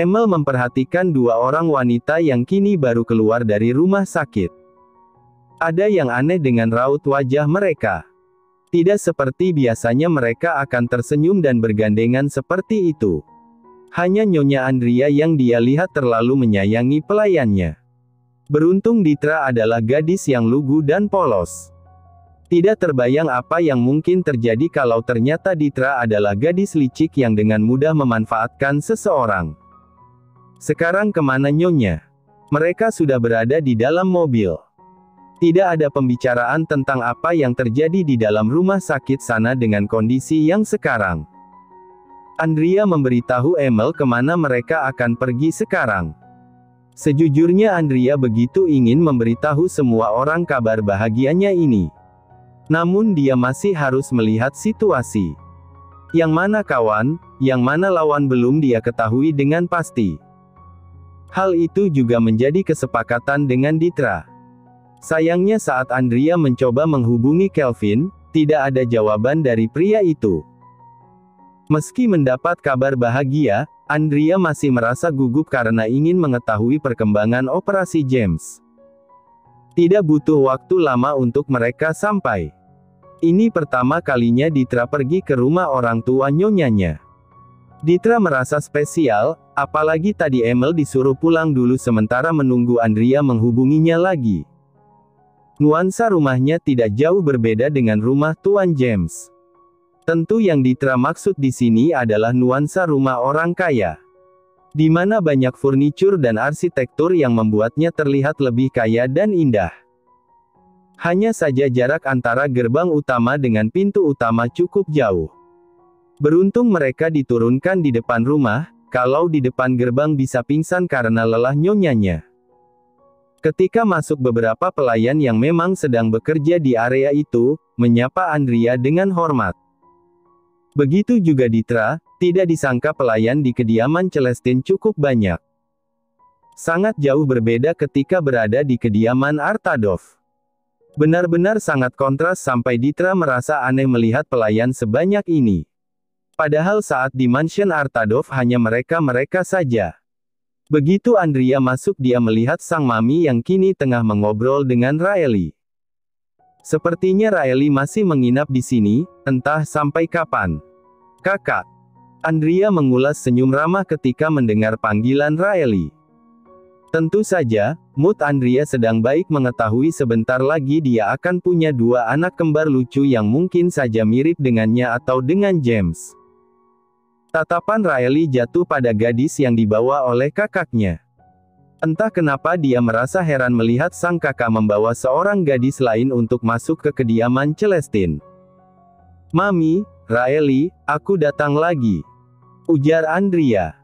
Emil memperhatikan dua orang wanita yang kini baru keluar dari rumah sakit. Ada yang aneh dengan raut wajah mereka. Tidak seperti biasanya mereka akan tersenyum dan bergandengan seperti itu. Hanya Nyonya Andrea yang dia lihat terlalu menyayangi pelayannya. Beruntung Ditra adalah gadis yang lugu dan polos. Tidak terbayang apa yang mungkin terjadi kalau ternyata Ditra adalah gadis licik yang dengan mudah memanfaatkan seseorang. Sekarang kemana Nyonya? Mereka sudah berada di dalam mobil. Tidak ada pembicaraan tentang apa yang terjadi di dalam rumah sakit sana dengan kondisi yang sekarang. Andrea memberitahu Emil kemana mereka akan pergi sekarang. Sejujurnya Andrea begitu ingin memberitahu semua orang kabar bahagianya ini. Namun dia masih harus melihat situasi. Yang mana kawan, yang mana lawan belum dia ketahui dengan pasti. Hal itu juga menjadi kesepakatan dengan Ditra. Sayangnya saat Andrea mencoba menghubungi Kelvin, tidak ada jawaban dari pria itu. Meski mendapat kabar bahagia, Andrea masih merasa gugup karena ingin mengetahui perkembangan operasi James. Tidak butuh waktu lama untuk mereka sampai. Ini pertama kalinya Ditra pergi ke rumah orang tua nyonyanya. Ditra merasa spesial, apalagi tadi Emil disuruh pulang dulu sementara menunggu Andrea menghubunginya lagi. Nuansa rumahnya tidak jauh berbeda dengan rumah Tuan James. Tentu yang Ditra maksud di sini adalah nuansa rumah orang kaya. Di mana banyak furnitur dan arsitektur yang membuatnya terlihat lebih kaya dan indah. Hanya saja jarak antara gerbang utama dengan pintu utama cukup jauh. Beruntung mereka diturunkan di depan rumah, kalau di depan gerbang bisa pingsan karena lelah nyonyanya. Ketika masuk beberapa pelayan yang memang sedang bekerja di area itu, menyapa Andrea dengan hormat. Begitu juga Ditra, tidak disangka pelayan di kediaman Celestine cukup banyak. Sangat jauh berbeda ketika berada di kediaman Artadov. Benar-benar sangat kontras sampai Ditra merasa aneh melihat pelayan sebanyak ini. Padahal saat di mansion Artadov hanya mereka-mereka saja. Begitu Andrea masuk dia melihat sang mami yang kini tengah mengobrol dengan Riley. Sepertinya Riley masih menginap di sini, entah sampai kapan. Kakak. Andrea mengulas senyum ramah ketika mendengar panggilan Riley. Tentu saja, mood Andrea sedang baik mengetahui sebentar lagi dia akan punya dua anak kembar lucu yang mungkin saja mirip dengannya atau dengan James. Tatapan Riley jatuh pada gadis yang dibawa oleh kakaknya. Entah kenapa dia merasa heran melihat sang kakak membawa seorang gadis lain untuk masuk ke kediaman Celestine. Mami, Riley, aku datang lagi. Ujar Andrea.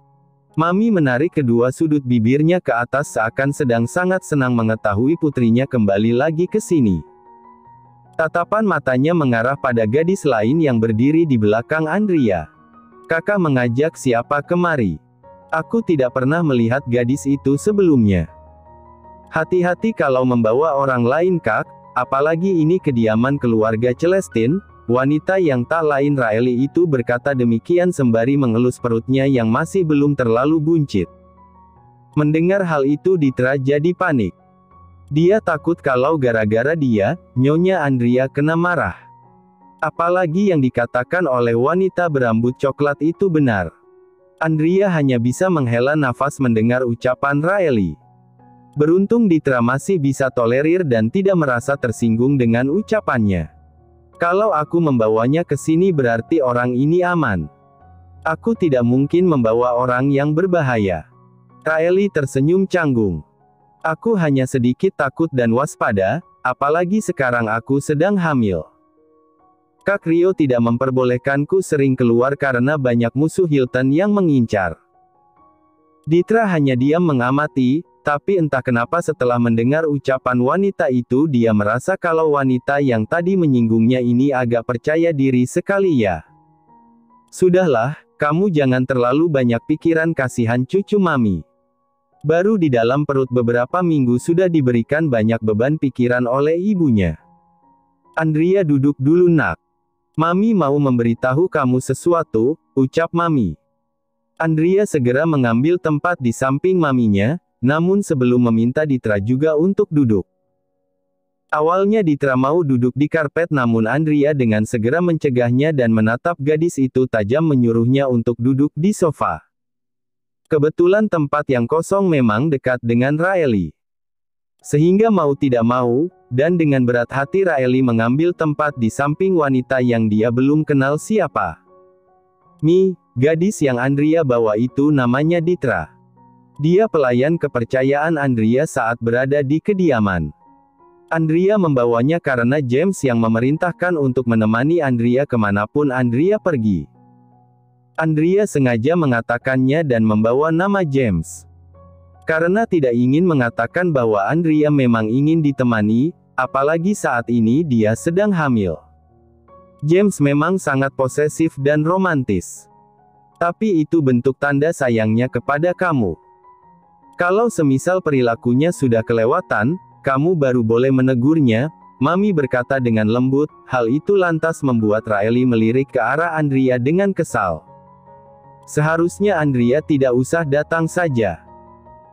Mami menarik kedua sudut bibirnya ke atas seakan sedang sangat senang mengetahui putrinya kembali lagi ke sini. Tatapan matanya mengarah pada gadis lain yang berdiri di belakang Andrea. Kakak mengajak siapa kemari? Aku tidak pernah melihat gadis itu sebelumnya. Hati-hati kalau membawa orang lain Kak, apalagi ini kediaman keluarga Celestine. Wanita yang tak lain Riley itu berkata demikian sembari mengelus perutnya yang masih belum terlalu buncit. Mendengar hal itu Ditra jadi panik. Dia takut kalau gara-gara dia, Nyonya Andrea kena marah. Apalagi yang dikatakan oleh wanita berambut coklat itu benar. Andrea hanya bisa menghela nafas mendengar ucapan Riley. Beruntung Ditra masih bisa tolerir dan tidak merasa tersinggung dengan ucapannya. Kalau aku membawanya ke sini berarti orang ini aman. Aku tidak mungkin membawa orang yang berbahaya. Riley tersenyum canggung. Aku hanya sedikit takut dan waspada, apalagi sekarang aku sedang hamil. Kak Rio tidak memperbolehkanku sering keluar karena banyak musuh Hilton yang mengincar. Ditra hanya diam mengamati, tapi entah kenapa setelah mendengar ucapan wanita itu dia merasa kalau wanita yang tadi menyinggungnya ini agak percaya diri sekali ya. Sudahlah, kamu jangan terlalu banyak pikiran kasihan cucu mami. Baru di dalam perut beberapa minggu sudah diberikan banyak beban pikiran oleh ibunya. Andrea duduk dulu nak. Mami mau memberitahu kamu sesuatu, ucap Mami. Andrea segera mengambil tempat di samping maminya, namun sebelum meminta Ditra juga untuk duduk. Awalnya Ditra mau duduk di karpet namun Andrea dengan segera mencegahnya dan menatap gadis itu tajam menyuruhnya untuk duduk di sofa. Kebetulan tempat yang kosong memang dekat dengan Raeli. Sehingga mau tidak mau, dan dengan berat hati Raeli mengambil tempat di samping wanita yang dia belum kenal siapa. Gadis yang Andrea bawa itu namanya Ditra. Dia pelayan kepercayaan Andrea saat berada di kediaman. Andrea membawanya karena James yang memerintahkan untuk menemani Andrea kemanapun Andrea pergi. Andrea sengaja mengatakannya dan membawa nama James. Karena tidak ingin mengatakan bahwa Andrea memang ingin ditemani, apalagi saat ini dia sedang hamil. James memang sangat posesif dan romantis. Tapi itu bentuk tanda sayangnya kepada kamu. Kalau semisal perilakunya sudah kelewatan, kamu baru boleh menegurnya, Mami berkata dengan lembut. Hal itu lantas membuat Raeli melirik ke arah Andrea dengan kesal. Seharusnya Andrea tidak usah datang saja.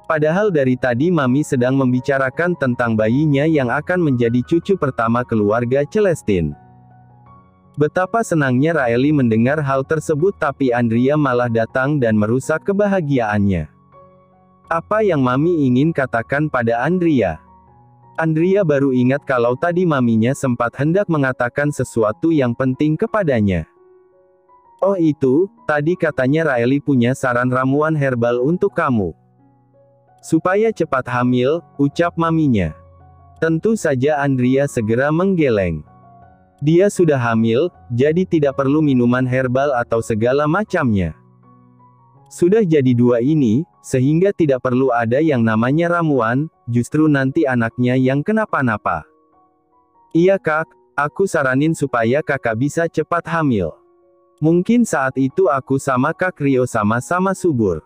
Padahal dari tadi Mami sedang membicarakan tentang bayinya yang akan menjadi cucu pertama keluarga Celestine. Betapa senangnya Raeli mendengar hal tersebut tapi Andrea malah datang dan merusak kebahagiaannya. Apa yang Mami ingin katakan pada Andrea? Andrea baru ingat kalau tadi maminya sempat hendak mengatakan sesuatu yang penting kepadanya. Oh itu, tadi katanya Raeli punya saran ramuan herbal untuk kamu. Supaya cepat hamil, ucap maminya. Tentu saja Andrea segera menggeleng. Dia sudah hamil, jadi tidak perlu minuman herbal atau segala macamnya. Sudah jadi dua ini, sehingga tidak perlu ada yang namanya ramuan, justru nanti anaknya yang kenapa-napa. Iya kak, aku saranin supaya kakak bisa cepat hamil. Mungkin saat itu aku sama Kak Rio sama-sama subur.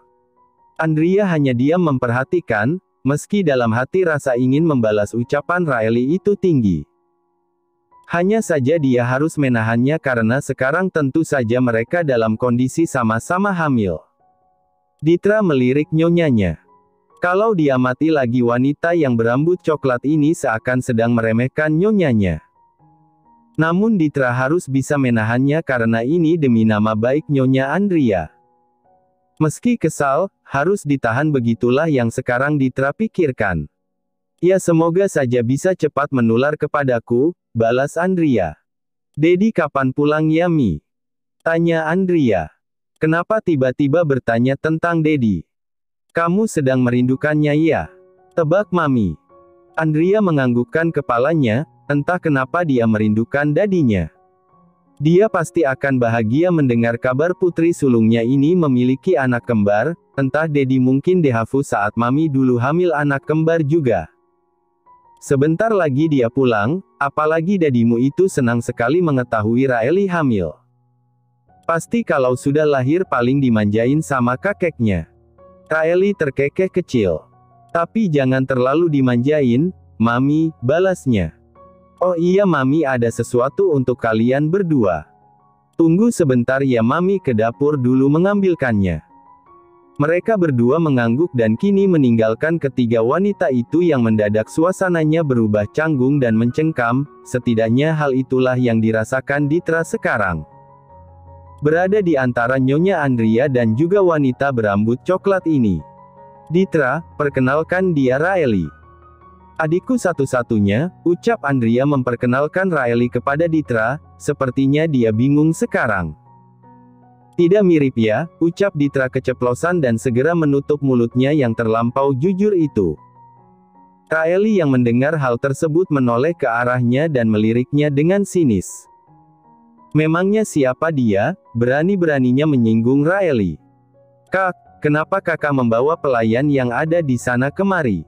Andrea hanya diam memperhatikan, meski dalam hati rasa ingin membalas ucapan Raeli itu tinggi. Hanya saja dia harus menahannya karena sekarang tentu saja mereka dalam kondisi sama-sama hamil. Ditra melirik nyonyanya. Kalau diamati lagi wanita yang berambut coklat ini seakan sedang meremehkan nyonyanya. Namun Ditra harus bisa menahannya karena ini demi nama baik Nyonya Andrea. Meski kesal, harus ditahan begitulah yang sekarang Ditra pikirkan. Ya semoga saja bisa cepat menular kepadaku, balas Andrea. Dedi kapan pulang ya Mi? Tanya Andrea. Kenapa tiba-tiba bertanya tentang Dedi? Kamu sedang merindukannya ya? Tebak Mami. Andrea menganggukkan kepalanya, entah kenapa dia merindukan dadinya. Dia pasti akan bahagia mendengar kabar putri sulungnya ini memiliki anak kembar, entah Dedi mungkin dehafu saat Mami dulu hamil anak kembar juga. Sebentar lagi dia pulang, apalagi dadimu itu senang sekali mengetahui Raeli hamil. Pasti kalau sudah lahir paling dimanjain sama kakeknya. Raeli terkekeh kecil. Tapi jangan terlalu dimanjain, Mami, balasnya. Oh iya Mami ada sesuatu untuk kalian berdua. Tunggu sebentar ya Mami ke dapur dulu mengambilkannya. Mereka berdua mengangguk dan kini meninggalkan ketiga wanita itu yang mendadak suasananya berubah canggung dan mencengkam, setidaknya hal itulah yang dirasakan Ditra sekarang. Berada di antara Nyonya Andrea dan juga wanita berambut coklat ini. Ditra, perkenalkan dia Raeli. Adikku satu-satunya, ucap Andrea memperkenalkan Raeli kepada Ditra, sepertinya dia bingung sekarang. Tidak mirip ya, ucap Ditra keceplosan dan segera menutup mulutnya yang terlampau jujur itu. Raeli yang mendengar hal tersebut menoleh ke arahnya dan meliriknya dengan sinis. Memangnya siapa dia, berani-beraninya menyinggung Raeli? Kak, kenapa kakak membawa pelayan yang ada di sana kemari?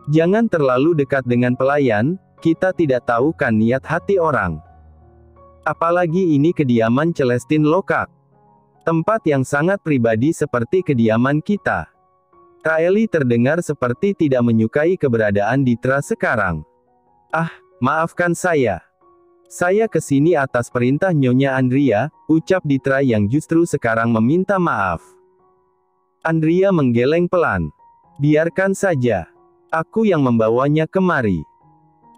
Jangan terlalu dekat dengan pelayan, kita tidak tahu kan niat hati orang. Apalagi ini kediaman Celestine loh Kak. Tempat yang sangat pribadi seperti kediaman kita. Raeli terdengar seperti tidak menyukai keberadaan Ditra sekarang. Ah, maafkan saya. Saya kesini atas perintah Nyonya Andrea, ucap Ditra yang justru sekarang meminta maaf. Andrea menggeleng pelan. Biarkan saja. Aku yang membawanya kemari.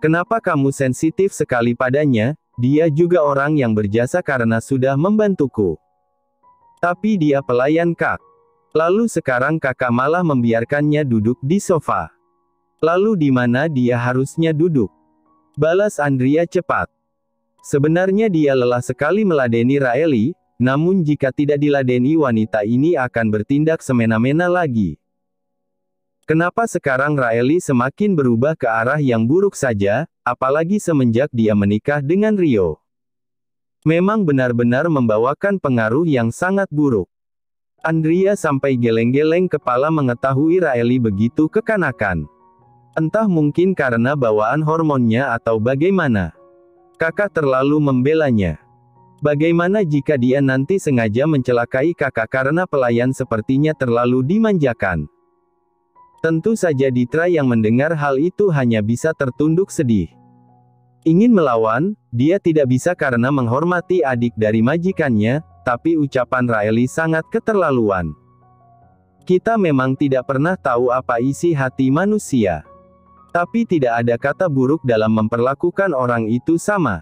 Kenapa kamu sensitif sekali padanya? Dia juga orang yang berjasa karena sudah membantuku. Tapi dia pelayan Kak. Lalu sekarang kakak malah membiarkannya duduk di sofa. Lalu di mana dia harusnya duduk? Balas Andrea cepat. Sebenarnya dia lelah sekali meladeni Raeli, namun jika tidak diladeni wanita ini akan bertindak semena-mena lagi. Kenapa sekarang Raeli semakin berubah ke arah yang buruk saja, apalagi semenjak dia menikah dengan Rio? Memang benar-benar membawakan pengaruh yang sangat buruk. Andrea sampai geleng-geleng kepala mengetahui Raeli begitu kekanakan. Entah mungkin karena bawaan hormonnya atau bagaimana. Kakak terlalu membelanya. Bagaimana jika dia nanti sengaja mencelakai kakak karena pelayan sepertinya terlalu dimanjakan? Tentu saja Ditra yang mendengar hal itu hanya bisa tertunduk sedih. Ingin melawan, dia tidak bisa karena menghormati adik dari majikannya, tapi ucapan Raeli sangat keterlaluan. Kita memang tidak pernah tahu apa isi hati manusia. Tapi tidak ada kata buruk dalam memperlakukan orang itu sama.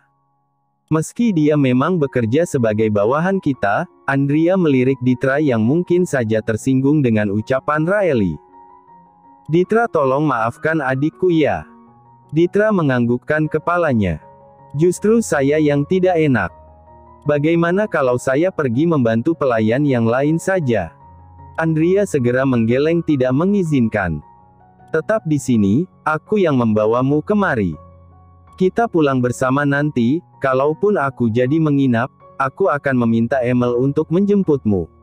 Meski dia memang bekerja sebagai bawahan kita, Andrea melirik Ditra yang mungkin saja tersinggung dengan ucapan Raeli. Ditra, tolong maafkan adikku ya. Ditra menganggukkan kepalanya. Justru saya yang tidak enak. Bagaimana kalau saya pergi membantu pelayan yang lain saja? Andrea segera menggeleng tidak mengizinkan. Tetap di sini, aku yang membawamu kemari. Kita pulang bersama nanti, kalaupun aku jadi menginap, aku akan meminta Emil untuk menjemputmu.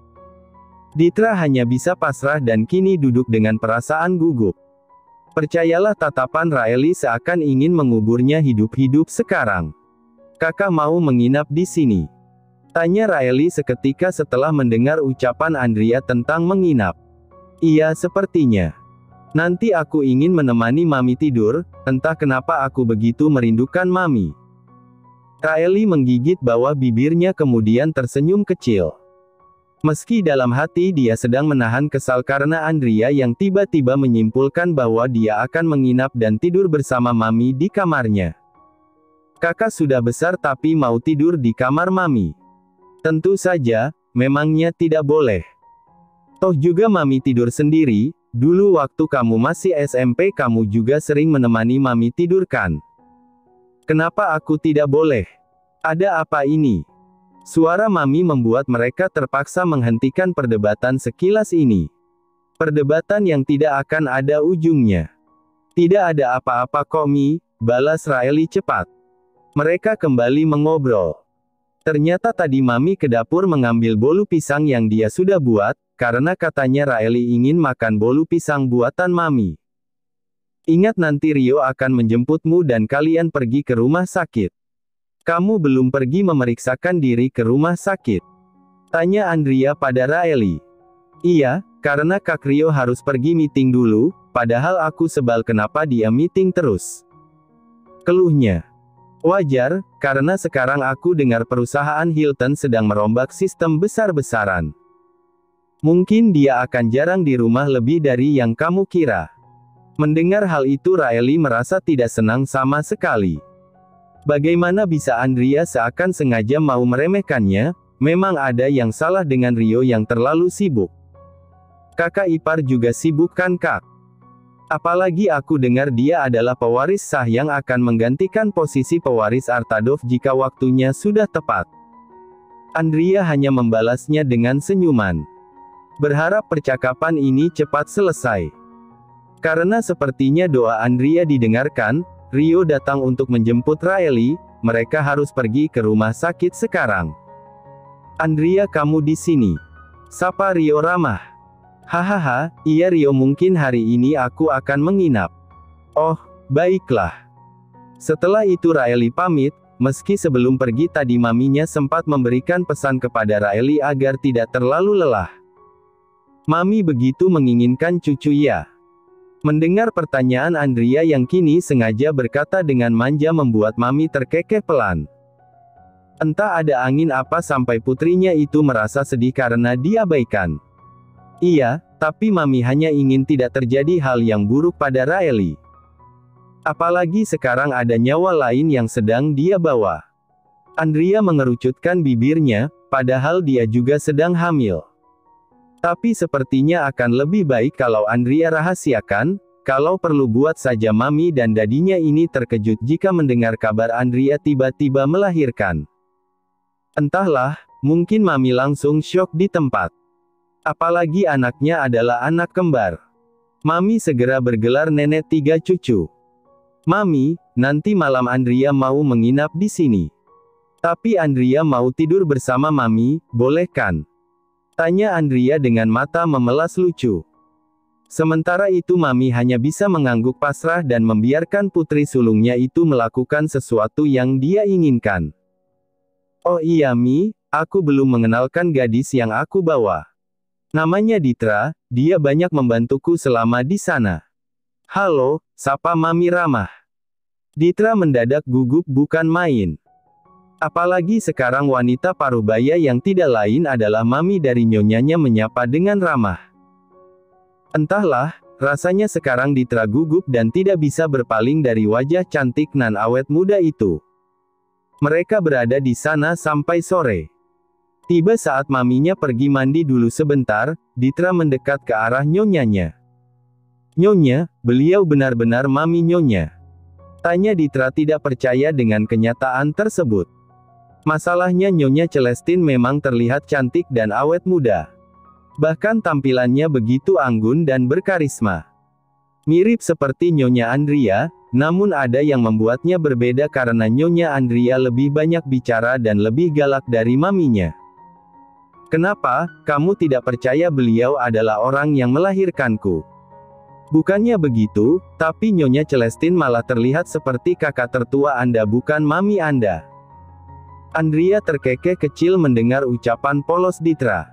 Ditra hanya bisa pasrah dan kini duduk dengan perasaan gugup. Percayalah tatapan Raeli seakan ingin menguburnya hidup-hidup sekarang. Kakak mau menginap di sini? Tanya Raeli seketika setelah mendengar ucapan Andrea tentang menginap. Iya, sepertinya. Nanti aku ingin menemani Mami tidur, entah kenapa aku begitu merindukan Mami. Raeli menggigit bawah bibirnya kemudian tersenyum kecil. Meski dalam hati dia sedang menahan kesal karena Andrea yang tiba-tiba menyimpulkan bahwa dia akan menginap dan tidur bersama Mami di kamarnya. Kakak sudah besar tapi mau tidur di kamar Mami. Tentu saja, memangnya tidak boleh. Toh juga Mami tidur sendiri, dulu waktu kamu masih SMP kamu juga sering menemani Mami tidur kan? Kenapa aku tidak boleh? Ada apa ini? Suara Mami membuat mereka terpaksa menghentikan perdebatan sekilas ini. Perdebatan yang tidak akan ada ujungnya. Tidak ada apa-apa kok Mi, balas Raeli cepat. Mereka kembali mengobrol. Ternyata tadi Mami ke dapur mengambil bolu pisang yang dia sudah buat, karena katanya Raeli ingin makan bolu pisang buatan Mami. Ingat nanti Rio akan menjemputmu dan kalian pergi ke rumah sakit. Kamu belum pergi memeriksakan diri ke rumah sakit? Tanya Andrea pada Raeli. Iya, karena Kak Rio harus pergi meeting dulu, padahal aku sebal kenapa dia meeting terus. Keluhnya. Wajar, karena sekarang aku dengar perusahaan Hilton sedang merombak sistem besar-besaran. Mungkin dia akan jarang di rumah lebih dari yang kamu kira. Mendengar hal itu Raeli merasa tidak senang sama sekali. Bagaimana bisa Andrea seakan sengaja mau meremehkannya? Memang ada yang salah dengan Rio yang terlalu sibuk. Kakak ipar juga sibuk kan Kak? Apalagi aku dengar dia adalah pewaris sah yang akan menggantikan posisi pewaris Artadov jika waktunya sudah tepat. Andrea hanya membalasnya dengan senyuman. Berharap percakapan ini cepat selesai. Karena sepertinya doa Andrea didengarkan, Rio datang untuk menjemput Raeli, mereka harus pergi ke rumah sakit sekarang. Andrea, kamu di sini. Sapa Rio ramah. Hahaha, iya Rio, mungkin hari ini aku akan menginap. Oh, baiklah. Setelah itu Raeli pamit, meski sebelum pergi tadi maminya sempat memberikan pesan kepada Raeli agar tidak terlalu lelah. Mami begitu menginginkan cucu ya. Mendengar pertanyaan Andrea yang kini sengaja berkata dengan manja membuat Mami terkekeh pelan. Entah ada angin apa sampai putrinya itu merasa sedih karena diabaikan. Iya, tapi Mami hanya ingin tidak terjadi hal yang buruk pada Raeli. Apalagi sekarang ada nyawa lain yang sedang dia bawa. Andrea mengerucutkan bibirnya, padahal dia juga sedang hamil. Tapi sepertinya akan lebih baik kalau Andrea rahasiakan, kalau perlu buat saja Mami dan dadinya ini terkejut jika mendengar kabar Andrea tiba-tiba melahirkan. Entahlah, mungkin Mami langsung syok di tempat. Apalagi anaknya adalah anak kembar. Mami segera bergelar nenek 3 cucu. Mami, nanti malam Andrea mau menginap di sini. Tapi Andrea mau tidur bersama Mami, boleh kan? Tanya Andrea dengan mata memelas lucu. Sementara itu Mami hanya bisa mengangguk pasrah dan membiarkan putri sulungnya itu melakukan sesuatu yang dia inginkan. Oh iya Mi, aku belum mengenalkan gadis yang aku bawa. Namanya Ditra, dia banyak membantuku selama di sana. Halo, sapa Mami ramah. Ditra mendadak gugup bukan main. Apalagi sekarang wanita parubaya yang tidak lain adalah Mami dari nyonyanya menyapa dengan ramah. Entahlah, rasanya sekarang Ditra gugup dan tidak bisa berpaling dari wajah cantik nan awet muda itu. Mereka berada di sana sampai sore. Tiba saat Maminya pergi mandi dulu sebentar, Ditra mendekat ke arah nyonyanya. Nyonya, beliau benar-benar Mami Nyonya? Tanya Ditra tidak percaya dengan kenyataan tersebut. Masalahnya Nyonya Celestine memang terlihat cantik dan awet muda. Bahkan tampilannya begitu anggun dan berkarisma. Mirip seperti Nyonya Andrea, namun ada yang membuatnya berbeda karena Nyonya Andrea lebih banyak bicara dan lebih galak dari Maminya. Kenapa, kamu tidak percaya beliau adalah orang yang melahirkanku? Bukannya begitu, tapi Nyonya Celestine malah terlihat seperti kakak tertua Anda bukan Mami Anda. Andrea terkekeh kecil mendengar ucapan polos Ditra.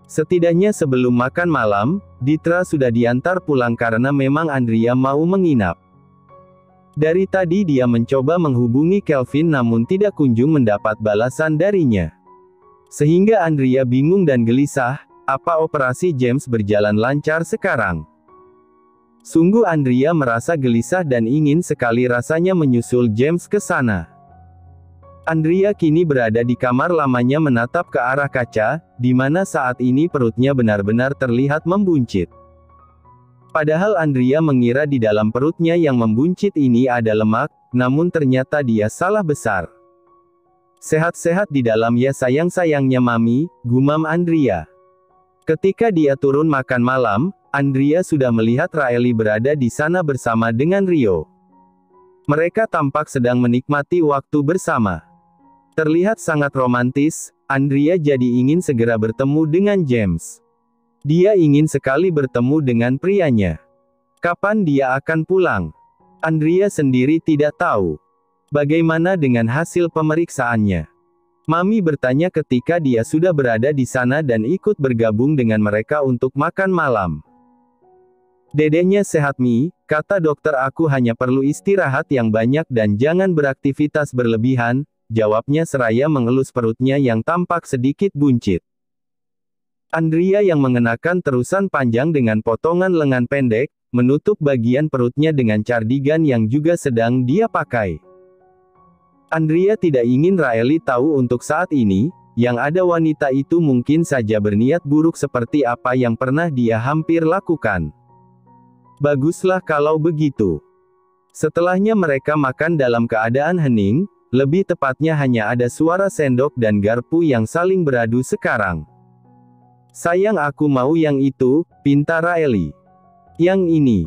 Setidaknya sebelum makan malam, Ditra sudah diantar pulang karena memang Andrea mau menginap. Dari tadi dia mencoba menghubungi Kelvin namun tidak kunjung mendapat balasan darinya. Sehingga Andrea bingung dan gelisah, apa operasi James berjalan lancar sekarang? Sungguh Andrea merasa gelisah dan ingin sekali rasanya menyusul James ke sana. Andrea kini berada di kamar lamanya menatap ke arah kaca, di mana saat ini perutnya benar-benar terlihat membuncit. Padahal Andrea mengira di dalam perutnya yang membuncit ini ada lemak, namun ternyata dia salah besar. Sehat-sehat di dalam ya sayang-sayangnya Mami, gumam Andrea. Ketika dia turun makan malam, Andrea sudah melihat Raeli berada di sana bersama dengan Rio. Mereka tampak sedang menikmati waktu bersama. Terlihat sangat romantis, Andrea jadi ingin segera bertemu dengan James. Dia ingin sekali bertemu dengan prianya. Kapan dia akan pulang? Andrea sendiri tidak tahu. Bagaimana dengan hasil pemeriksaannya? Mami bertanya ketika dia sudah berada di sana dan ikut bergabung dengan mereka untuk makan malam. Dedeknya sehat Mi, kata dokter aku hanya perlu istirahat yang banyak dan jangan beraktivitas berlebihan, jawabnya seraya mengelus perutnya yang tampak sedikit buncit. Andrea yang mengenakan terusan panjang dengan potongan lengan pendek, menutup bagian perutnya dengan cardigan yang juga sedang dia pakai. Andrea tidak ingin Raeli tahu untuk saat ini, yang ada wanita itu mungkin saja berniat buruk seperti apa yang pernah dia hampir lakukan. Baguslah kalau begitu. Setelahnya mereka makan dalam keadaan hening, lebih tepatnya hanya ada suara sendok dan garpu yang saling beradu sekarang. Sayang aku mau yang itu, pinta Raeli. Yang ini.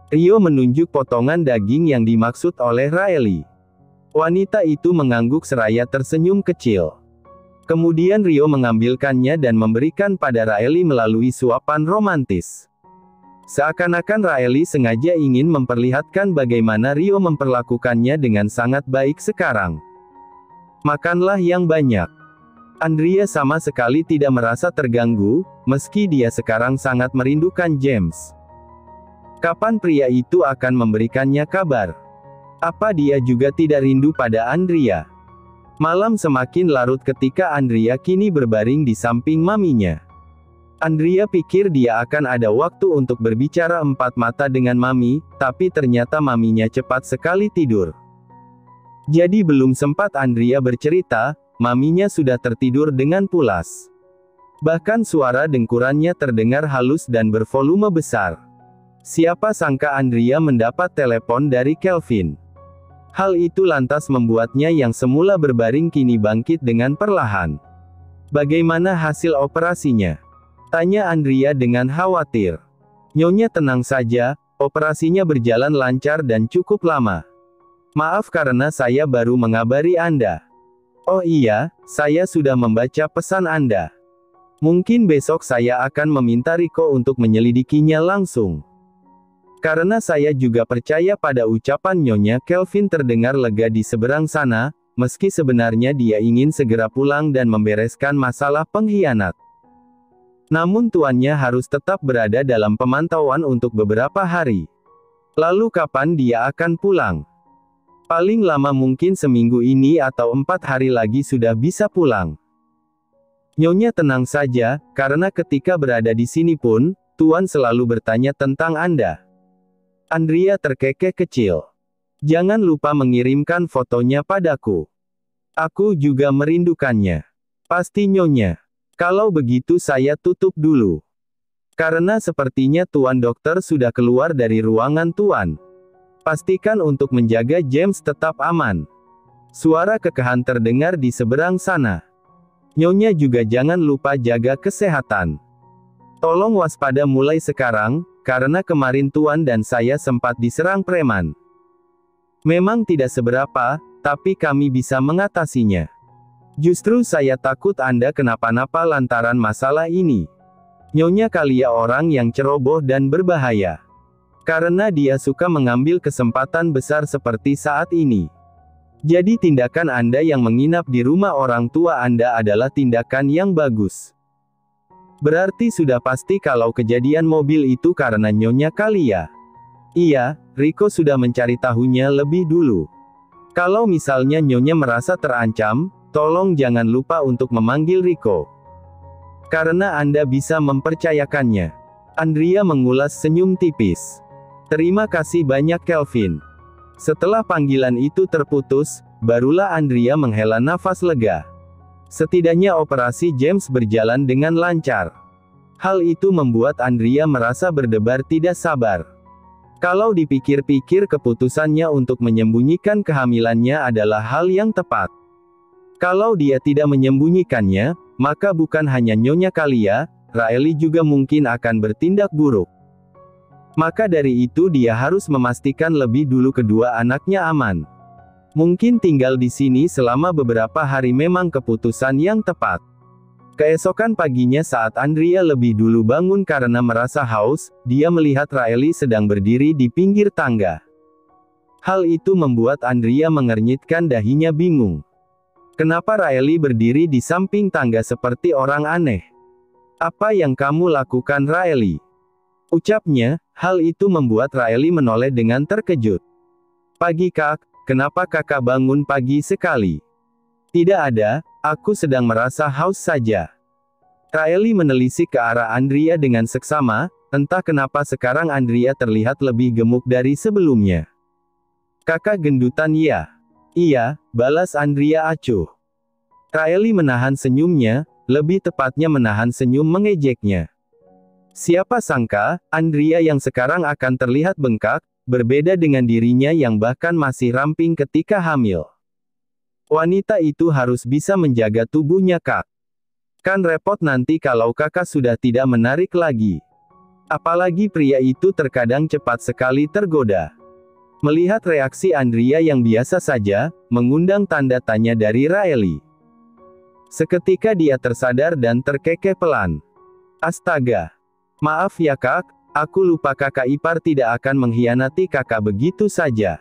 Rio menunjuk potongan daging yang dimaksud oleh Raeli. Wanita itu mengangguk seraya tersenyum kecil. Kemudian Rio mengambilkannya dan memberikan pada Raeli melalui suapan romantis. Seakan-akan Raeli sengaja ingin memperlihatkan bagaimana Rio memperlakukannya dengan sangat baik sekarang. Makanlah yang banyak. Andrea sama sekali tidak merasa terganggu, meski dia sekarang sangat merindukan James. Kapan pria itu akan memberikannya kabar? Apa dia juga tidak rindu pada Andrea? Malam semakin larut ketika Andrea kini berbaring di samping maminya. Andrea pikir dia akan ada waktu untuk berbicara empat mata dengan Mami, tapi ternyata Maminya cepat sekali tidur. Jadi belum sempat Andrea bercerita, Maminya sudah tertidur dengan pulas. Bahkan suara dengkurannya terdengar halus dan bervolume besar. Siapa sangka Andrea mendapat telepon dari Kelvin. Hal itu lantas membuatnya yang semula berbaring kini bangkit dengan perlahan. Bagaimana hasil operasinya? Tanya Andrea dengan khawatir. Nyonya tenang saja, operasinya berjalan lancar dan cukup lama. Maaf karena saya baru mengabari Anda. Oh iya, saya sudah membaca pesan Anda. Mungkin besok saya akan meminta Rico untuk menyelidikinya langsung. Karena saya juga percaya pada ucapan Nyonya. Kelvin terdengar lega di seberang sana, meski sebenarnya dia ingin segera pulang dan membereskan masalah pengkhianat. Namun tuannya harus tetap berada dalam pemantauan untuk beberapa hari. Lalu kapan dia akan pulang? Paling lama mungkin seminggu ini atau 4 hari lagi sudah bisa pulang. Nyonya tenang saja, karena ketika berada di sini pun, Tuan selalu bertanya tentang Anda. Andrea terkekeh kecil. Jangan lupa mengirimkan fotonya padaku. Aku juga merindukannya. Pasti Nyonya. Kalau begitu saya tutup dulu. Karena sepertinya Tuan Dokter sudah keluar dari ruangan Tuan. Pastikan untuk menjaga James tetap aman. Suara kekahan terdengar di seberang sana. Nyonya juga jangan lupa jaga kesehatan. Tolong waspada mulai sekarang, karena kemarin Tuan dan saya sempat diserang preman. Memang tidak seberapa, tapi kami bisa mengatasinya. Justru saya takut Anda kenapa-napa lantaran masalah ini. Nyonya Kalia orang yang ceroboh dan berbahaya. Karena dia suka mengambil kesempatan besar seperti saat ini. Jadi tindakan Anda yang menginap di rumah orang tua Anda adalah tindakan yang bagus. Berarti sudah pasti kalau kejadian mobil itu karena Nyonya Kalia. Iya, Rico sudah mencari tahunya lebih dulu. Kalau misalnya Nyonya merasa terancam, tolong jangan lupa untuk memanggil Rico. Karena Anda bisa mempercayakannya. Andrea mengulas senyum tipis. Terima kasih banyak Kelvin. Setelah panggilan itu terputus, barulah Andrea menghela nafas lega. Setidaknya operasi James berjalan dengan lancar. Hal itu membuat Andrea merasa berdebar tidak sabar. Kalau dipikir-pikir keputusannya untuk menyembunyikan kehamilannya adalah hal yang tepat. Kalau dia tidak menyembunyikannya, maka bukan hanya Nyonya Kalia, Raeli juga mungkin akan bertindak buruk. Maka dari itu dia harus memastikan lebih dulu kedua anaknya aman. Mungkin tinggal di sini selama beberapa hari memang keputusan yang tepat. Keesokan paginya saat Andrea lebih dulu bangun karena merasa haus, dia melihat Raeli sedang berdiri di pinggir tangga. Hal itu membuat Andrea mengernyitkan dahinya bingung. Kenapa Raeli berdiri di samping tangga seperti orang aneh? Apa yang kamu lakukan Raeli? Ucapnya, hal itu membuat Raeli menoleh dengan terkejut. Pagi Kak, kenapa kakak bangun pagi sekali? Tidak ada, aku sedang merasa haus saja. Raeli menelisik ke arah Andrea dengan seksama, entah kenapa sekarang Andrea terlihat lebih gemuk dari sebelumnya. Kakak gendutan ya? Iya, balas Andrea acuh. Raeli menahan senyumnya, lebih tepatnya menahan senyum mengejeknya. Siapa sangka, Andrea yang sekarang akan terlihat bengkak, berbeda dengan dirinya yang bahkan masih ramping ketika hamil. Wanita itu harus bisa menjaga tubuhnya Kak. Kan repot nanti kalau kakak sudah tidak menarik lagi. Apalagi pria itu terkadang cepat sekali tergoda. Melihat reaksi Andrea yang biasa saja, mengundang tanda tanya dari Raeli. Seketika dia tersadar dan terkekeh pelan. Astaga. Maaf ya Kak, aku lupa kakak ipar tidak akan mengkhianati kakak begitu saja.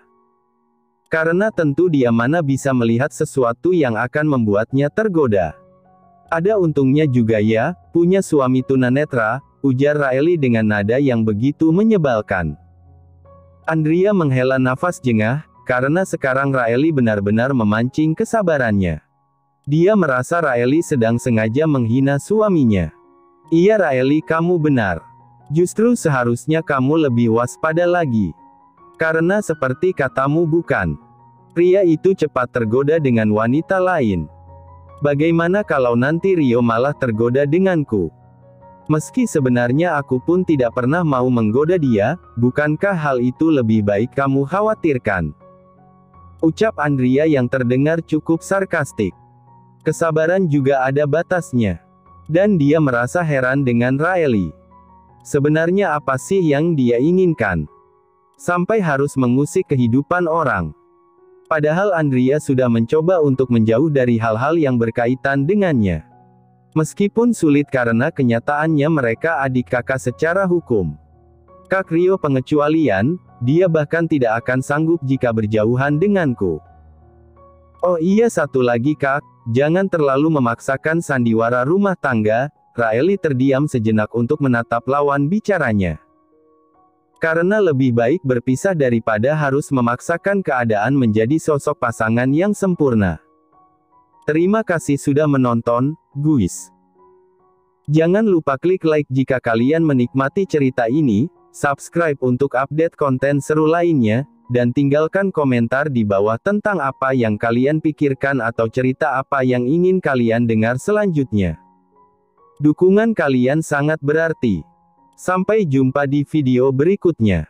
Karena tentu dia mana bisa melihat sesuatu yang akan membuatnya tergoda. Ada untungnya juga ya, punya suami tunanetra, ujar Raeli dengan nada yang begitu menyebalkan. Andrea menghela nafas jengah, karena sekarang Raeli benar-benar memancing kesabarannya. Dia merasa Raeli sedang sengaja menghina suaminya. Iya Raeli, kamu benar. Justru seharusnya kamu lebih waspada lagi. Karena seperti katamu bukan. Pria itu cepat tergoda dengan wanita lain. Bagaimana kalau nanti Rio malah tergoda denganku? Meski sebenarnya aku pun tidak pernah mau menggoda dia, bukankah hal itu lebih baik kamu khawatirkan? Ucap Andrea yang terdengar cukup sarkastik. Kesabaran juga ada batasnya. Dan dia merasa heran dengan Raeli. Sebenarnya apa sih yang dia inginkan? Sampai harus mengusik kehidupan orang. Padahal Andrea sudah mencoba untuk menjauh dari hal-hal yang berkaitan dengannya. Meskipun sulit karena kenyataannya mereka adik kakak secara hukum. Kak Rio pengecualian, dia bahkan tidak akan sanggup jika berjauhan denganku. Oh iya, satu lagi Kak, jangan terlalu memaksakan sandiwara rumah tangga. Raeli terdiam sejenak untuk menatap lawan bicaranya. Karena lebih baik berpisah daripada harus memaksakan keadaan menjadi sosok pasangan yang sempurna. Terima kasih sudah menonton, guys. Jangan lupa klik like jika kalian menikmati cerita ini, subscribe untuk update konten seru lainnya, dan tinggalkan komentar di bawah tentang apa yang kalian pikirkan atau cerita apa yang ingin kalian dengar selanjutnya. Dukungan kalian sangat berarti. Sampai jumpa di video berikutnya.